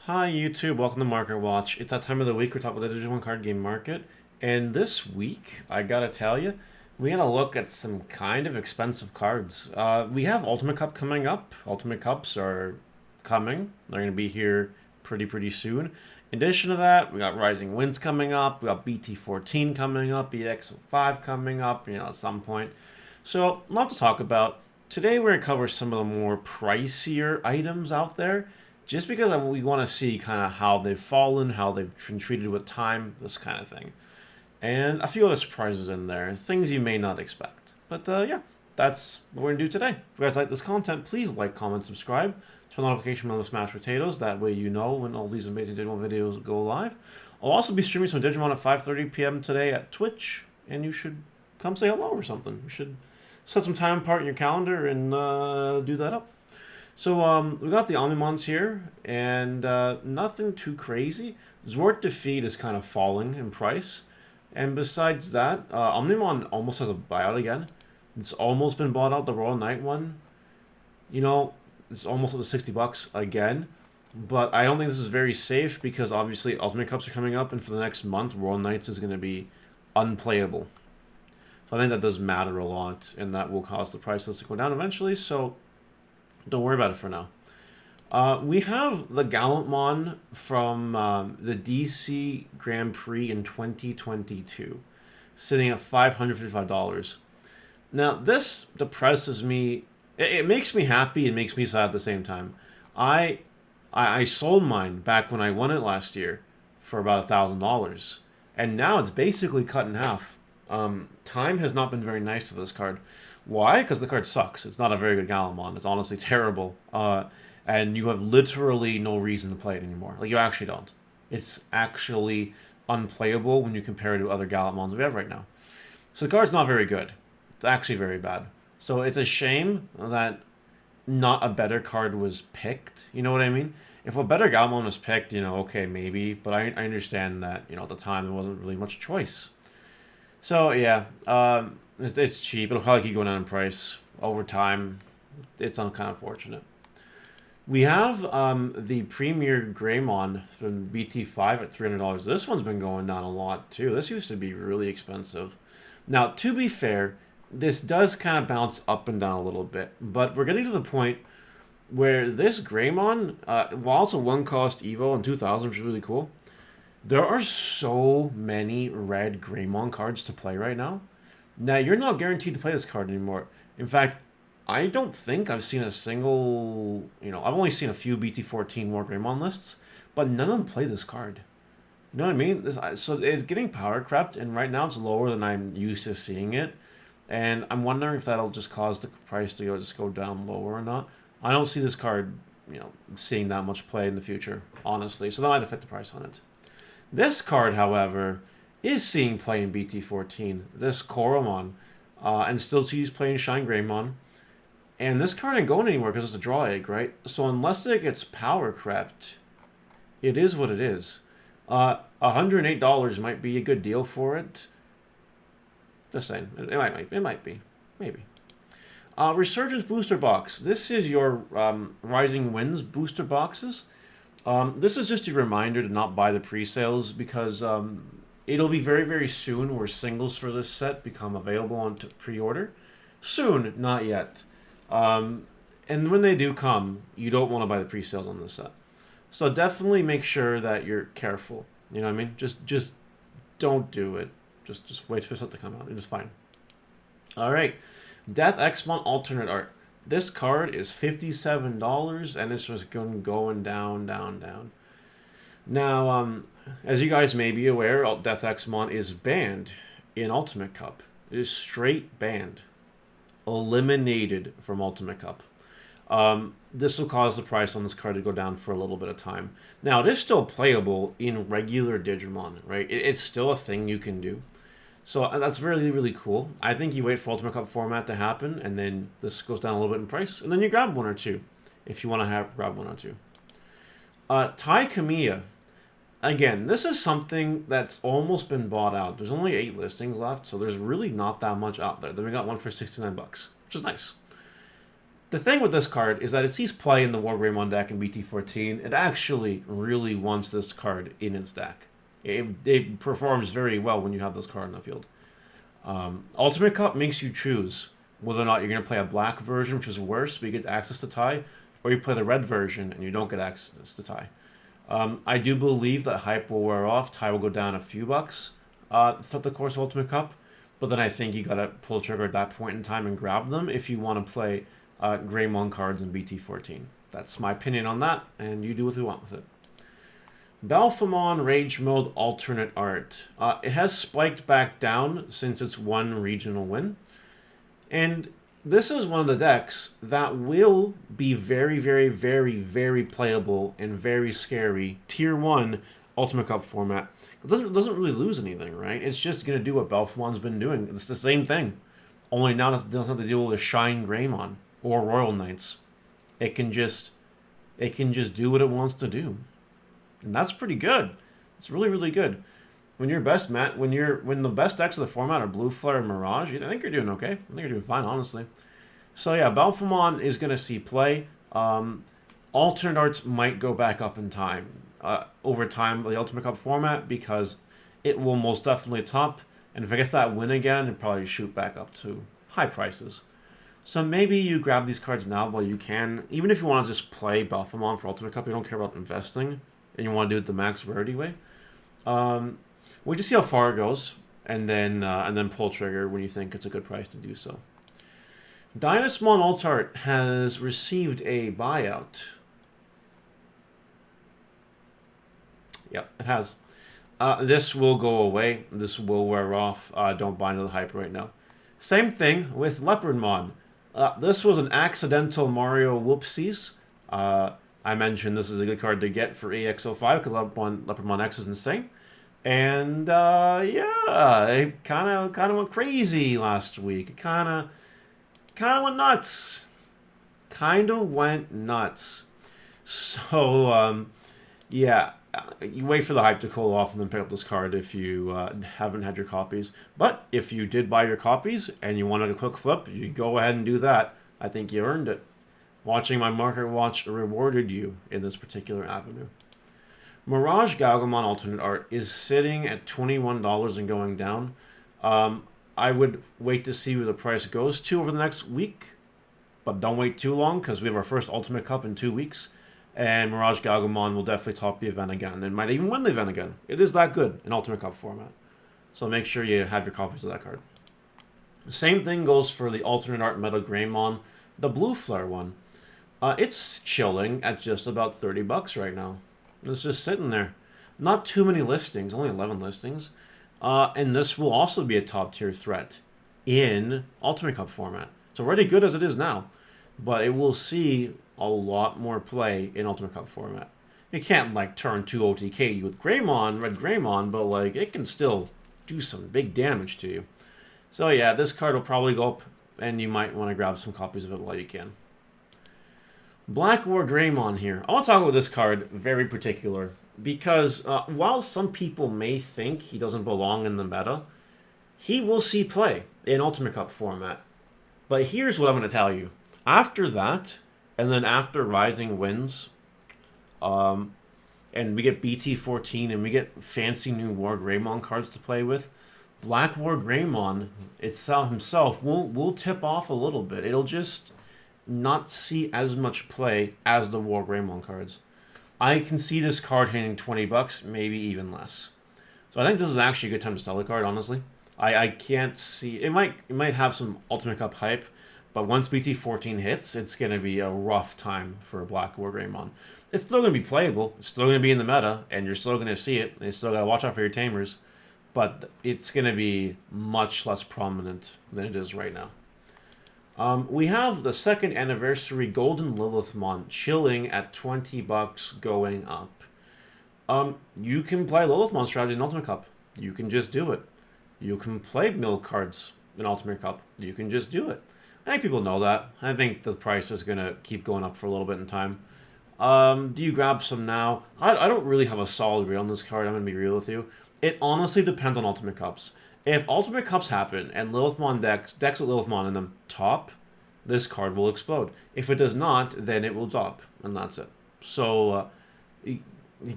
Hi YouTube, welcome to Market Watch. It's that time of the week we're talking about the Digimon card game market. And this week, I gotta tell you, we gotta look at some kind of expensive cards. We have Ultimate Cup coming up. Ultimate Cups are coming. They're gonna be here pretty soon. In addition to that, we got Rising Winds coming up. We got BT14 coming up, EX05 coming up, at some point. So, a lot to talk about. Today we're gonna cover some of the more pricier items out there just because we want to see kind of how they've fallen, how they've been treated with time, this kind of thing. And a few other surprises in there, things you may not expect. But yeah, that's what we're going to do today. If you guys like this content, please like, comment, subscribe. Turn the notification on the smashed potatoes. That way you know when all these amazing Digimon videos go live. I'll also be streaming some Digimon at 5:30 p.m. today at Twitch, and you should come say hello or something. You should set some time apart in your calendar and do that up. So we got the Omnimons here, and nothing too crazy. Zwart Defeat is kind of falling in price. And besides that, Omnimon almost has a buyout again. It's almost been bought out, the Royal Knight one. It's almost up to 60 bucks again. But I don't think this is very safe because obviously Ultimate Cups are coming up, and for the next month, Royal Knights is going to be unplayable. So I think that does matter a lot, and that will cause the price list to go down eventually. So don't worry about it for now. We have the Gallantmon from the DC Grand Prix in 2022, sitting at $555. Now, this depresses me. It makes me happy and makes me sad at the same time. I sold mine back when I won it last year for about $1,000, and now it's basically cut in half. Time has not been very nice to this card. Why? Because the card sucks. It's not a very good Gallantmon. It's honestly terrible. And you have literally no reason to play it anymore. Like, you actually don't. It's actually unplayable when you compare it to other Gallantmons we have right now. So the card's not very good. It's actually very bad. So it's a shame that not a better card was picked. You know what I mean? If a better Gallantmon was picked, okay, maybe. But I understand that, at the time, there wasn't really much choice. So, yeah, it's cheap. It'll probably keep going down in price over time. It's kind of unfortunate. We have the Premier Greymon from BT5 at $300. This one's been going down a lot, too. This used to be really expensive. Now, to be fair, this does kind of bounce up and down a little bit. But we're getting to the point where this Greymon, while it's a one-cost Evo in 2000, which is really cool, there are so many red Greymon cards to play right now. Now, you're not guaranteed to play this card anymore. In fact, I don't think I've seen a single... I've only seen a few BT14 War Greymon lists, but none of them play this card. You know what I mean? So it's getting power crept, and right now it's lower than I'm used to seeing it. And I'm wondering if that'll just cause the price to just go down lower or not. I don't see this card, seeing that much play in the future, honestly. So that might affect the price on it. This card, however, is seeing play in BT14. This Koromon, and still sees play in Shine Greymon. And this card ain't going anywhere because it's a draw egg, right? So unless it gets power crept, it is what it is. $108 might be a good deal for it. Just saying. It might be. Maybe. Resurgence Booster Box. This is your Rising Winds booster boxes. This is just a reminder to not buy the pre-sales because it'll be very soon where singles for this set become available on pre-order. Soon, not yet. And when they do come, you don't want to buy the pre-sales on this set. So definitely make sure that you're careful. You know what I mean? Just don't do it. Just wait for this set to come out. It is fine. All right. Death Xmon alternate art. This card is $57, and it's just going down. Now, as you guys may be aware, Death Xmon is banned in Ultimate Cup. It is straight banned. Eliminated from Ultimate Cup. This will cause the price on this card to go down for a little bit of time. Now, it is still playable in regular Digimon, right? It's still a thing you can do. So that's really cool. I think you wait for Ultimate Cup format to happen, and then this goes down a little bit in price, and then you grab one or two, if you want to grab one or two. Tai Kamiya. Again, this is something that's almost been bought out. There's only 8 listings left, so there's really not that much out there. Then we got one for 69 bucks, which is nice. The thing with this card is that it sees play in the War Greymon deck in BT14. It actually really wants this card in its deck. It performs very well when you have this card in the field. Ultimate Cup makes you choose whether or not you're going to play a black version, which is worse, but you get access to tie, or you play the red version and you don't get access to tie. I do believe that hype will wear off. Tie will go down a few bucks throughout the course of Ultimate Cup, but then I think you gotta pull the trigger at that point in time and grab them if you want to play Greymon cards in BT14. That's my opinion on that, and you do what you want with it. Balfamon Rage Mode Alternate Art. It has spiked back down since its one regional win. And this is one of the decks that will be very, very, very, very playable and very scary Tier 1 Ultimate Cup format. It doesn't really lose anything, right? It's just going to do what Balfamon's been doing. It's the same thing. Only now it doesn't have to deal with a Shine Greymon or Royal Knights. It can just do what it wants to do. And that's pretty good. It's really, really good. When you're best, Matt, when the best decks of the format are Blue Flare and Mirage, I think you're doing okay. I think you're doing fine, honestly. So yeah, Balfamon is going to see play. Alternate Arts might go back up in time. Over time, the Ultimate Cup format, because it will most definitely top. And if it gets that win again, it'll probably shoot back up to high prices. So maybe you grab these cards now while you can. Even if you want to just play Balfamon for Ultimate Cup, you don't care about investing, and you want to do it the max rarity way. Wait to see how far it goes, and then pull trigger when you think it's a good price to do so. Dynasmon Altart has received a buyout. Yep, it has. This will go away. This will wear off. Don't buy into the hype right now. Same thing with Leopardmon. This was an accidental Mario whoopsies. I mentioned this is a good card to get for AX05 because Leopardmon X is insane. And yeah, it kind of went crazy last week. It kind of went nuts. So yeah, you wait for the hype to cool off and then pick up this card if you haven't had your copies. But if you did buy your copies and you wanted a quick flip, you go ahead and do that. I think you earned it. Watching my market watch rewarded you in this particular avenue. Mirage Galgamon Alternate Art is sitting at $21 and going down. I would wait to see where the price goes to over the next week, but don't wait too long because we have our first Ultimate Cup in 2 weeks, and Mirage Galgamon will definitely top the event again and might even win the event again. It is that good in Ultimate Cup format, so make sure you have your copies of that card. The same thing goes for the Alternate Art Meta Greymon, the Blue Flare one. It's chilling at just about 30 bucks right now. It's just sitting there. Not too many listings, only 11 listings. And this will also be a top tier threat in Ultimate Cup format. It's already good as it is now, but it will see a lot more play in Ultimate Cup format. It can't like turn 2 OTK with Greymon, Red Greymon, but like it can still do some big damage to you. So yeah, this card will probably go up, and you might want to grab some copies of it while you can. Black War Greymon here. I want to talk about this card very particular because while some people may think he doesn't belong in the meta, he will see play in Ultimate Cup format. But here's what I'm going to tell you. After that, and then after Rising wins, and we get BT14 and we get fancy new War Greymon cards to play with, Black War Greymon himself will tip off a little bit. It'll just not see as much play as the War Greymon cards. I can see this card hitting 20 bucks, maybe even less. So I think this is actually a good time to sell the card, honestly. I can't see... It might have some Ultimate Cup hype, but once BT14 hits, it's going to be a rough time for a Black War Greymon. It's still going to be playable, it's still going to be in the meta, and you're still going to see it, and you still got to watch out for your tamers, but it's going to be much less prominent than it is right now. We have the 2nd anniversary Golden Lilithmon chilling at 20 bucks going up. You can play Lilithmon strategy in Ultimate Cup. You can just do it. You can play mill cards in Ultimate Cup. You can just do it. I think people know that. I think the price is going to keep going up for a little bit in time. Do you grab some now? I don't really have a solid read on this card. I'm going to be real with you. It honestly depends on Ultimate Cups. If Ultimate Cups happen and Lilithmon decks with Lilithmon in them top, this card will explode. If it does not, then it will drop, and that's it. So,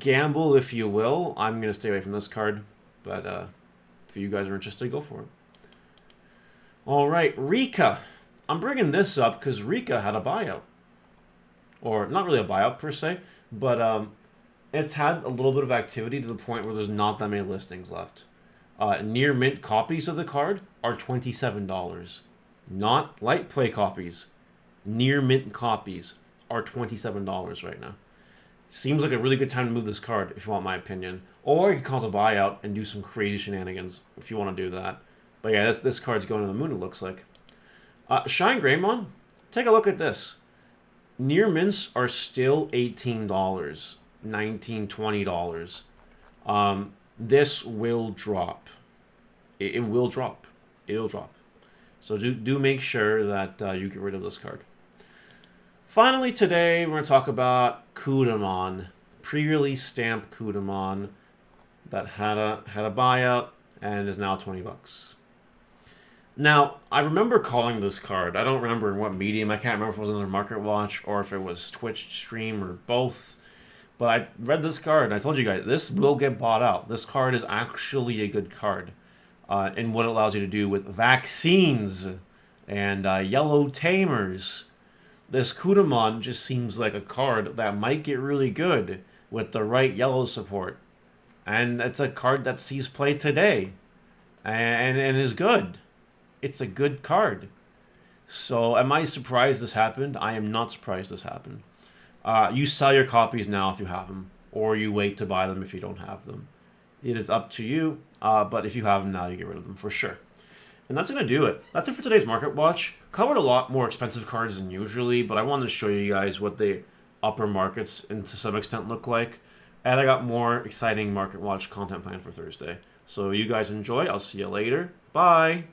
gamble if you will. I'm going to stay away from this card, but if you guys are interested, go for it. All right, Rika. I'm bringing this up because Rika had a buyout. Or, not really a buyout per se, but it's had a little bit of activity to the point where there's not that many listings left. Near mint copies of the card are $27. Not light play copies. Near mint copies are $27 right now. Seems like a really good time to move this card, if you want my opinion. Or you can cause a buyout and do some crazy shenanigans, if you want to do that. But yeah, this card's going to the moon, it looks like. Shine Greymon, take a look at this. Near mints are still $18, $19, $20. This will drop. It will drop. It'll drop. So do make sure that you get rid of this card. Finally today, we're going to talk about Kudamon. Pre-release stamp Kudamon that had a buyout and is now 20 bucks. Now, I remember calling this card. I don't remember in what medium. I can't remember if it was on their Market Watch or if it was Twitch stream or both. But I read this card and I told you guys, this will get bought out. This card is actually a good card. And what it allows you to do with vaccines and yellow tamers. This Kudamon just seems like a card that might get really good with the right yellow support. And it's a card that sees play today and is good. It's a good card. So am I surprised this happened? I am not surprised this happened. You sell your copies now if you have them, or you wait to buy them if you don't have them. It is up to you, but if you have them now, you get rid of them for sure. And that's going to do it. That's it for today's Market Watch. Covered a lot more expensive cards than usually, but I wanted to show you guys what the upper markets, and to some extent, look like. And I got more exciting Market Watch content planned for Thursday. So you guys enjoy. I'll see you later. Bye!